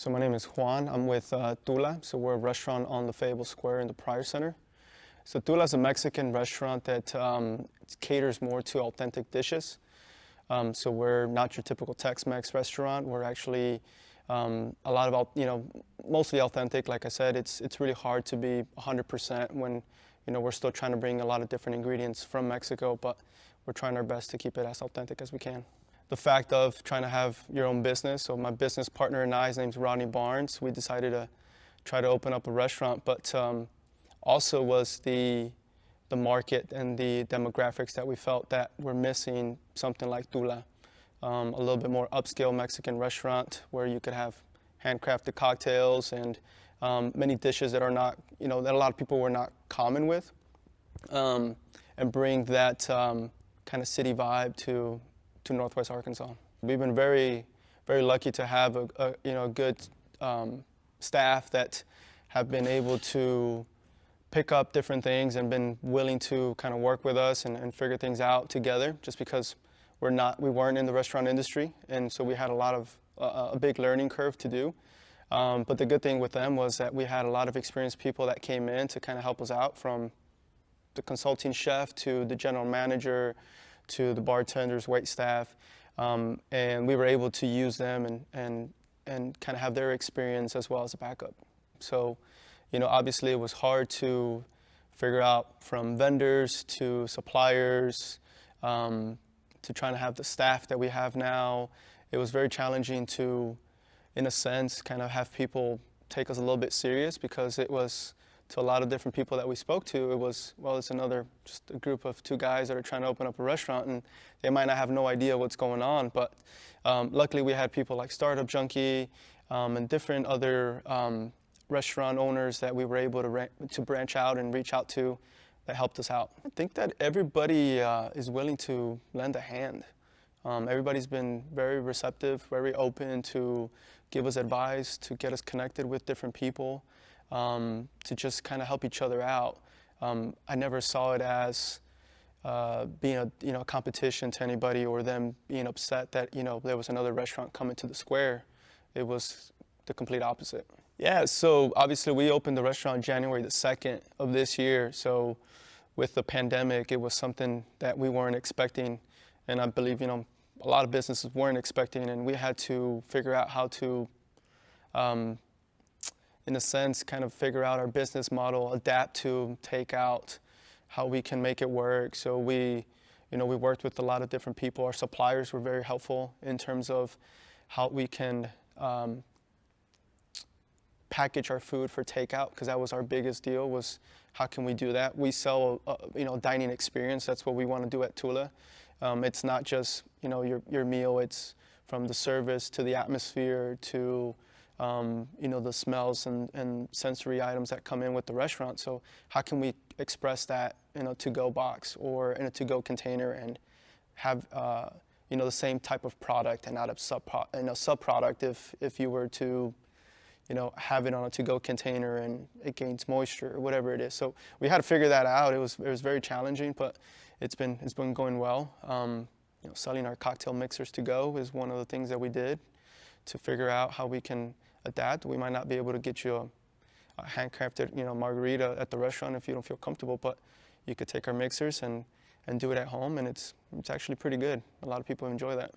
So my name is Juan. I'm with Tula. So we're a restaurant on the Fable Square in the Pryor Center. So Tula is a Mexican restaurant that caters more to authentic dishes. So we're not your typical Tex-Mex restaurant. We're actually a lot of, mostly authentic. Like I said, it's really hard to be 100% when, we're still trying to bring a lot of different ingredients from Mexico, but we're trying our best to keep it as authentic as we can. The fact of trying to have your own business. So my business partner and I, his name's Rodney Barnes, we decided to try to open up a restaurant, but also was the market and the demographics that we felt that were missing something like Tula. A little bit more upscale Mexican restaurant where you could have handcrafted cocktails and many dishes that are not, that a lot of people were not common with, and bring that kind of city vibe to Northwest Arkansas. We've been very, very lucky to have a good staff that have been able to pick up different things and been willing to kind of work with us and figure things out together, just because we weren't in the restaurant industry, and so we had a big learning curve to do. But the good thing with them was that we had a lot of experienced people that came in to kind of help us out, from the consulting chef to the general manager to the bartenders, wait staff, and we were able to use them and kind of have their experience as well as a backup. So, obviously it was hard to figure out, from vendors to suppliers, to trying to have the staff that we have now. It was very challenging to, in a sense, kind of have people take us a little bit serious, because it was, to a lot of different people that we spoke to, it was, well, it's just a group of two guys that are trying to open up a restaurant, and they might not have no idea what's going on. But luckily we had people like Startup Junkie and different other restaurant owners that we were able to branch out and reach out to, that helped us out. I think that everybody is willing to lend a hand. Everybody's been very receptive, very open to give us advice, to get us connected with different people, to just kind of help each other out. I never saw it as being a competition to anybody, or them being upset that there was another restaurant coming to the square. It was the complete opposite. Yeah, so obviously we opened the restaurant January the 2nd of this year. So with the pandemic, it was something that we weren't expecting, and I believe a lot of businesses weren't expecting, and we had to figure out how to, in a sense, kind of figure out our business model, adapt to takeout, how we can make it work. So we worked with a lot of different people. Our suppliers were very helpful in terms of how we can package our food for takeout, because that was our biggest deal, was how can we do that. We sell a dining experience. That's what we want to do at Tula. It's not just your meal. It's from the service to the atmosphere to the smells and sensory items that come in with the restaurant. So how can we express that in a to-go box or in a to-go container, and have the same type of product and not a sub-product if you were to have it on a to-go container and it gains moisture or whatever it is. So we had to figure that out. It was very challenging, but it's been going well. Selling our cocktail mixers to go is one of the things that we did to figure out how we can adapt. We might not be able to get you a handcrafted margarita at the restaurant if you don't feel comfortable, but you could take our mixers and do it at home, and it's actually pretty good. A lot of people enjoy that.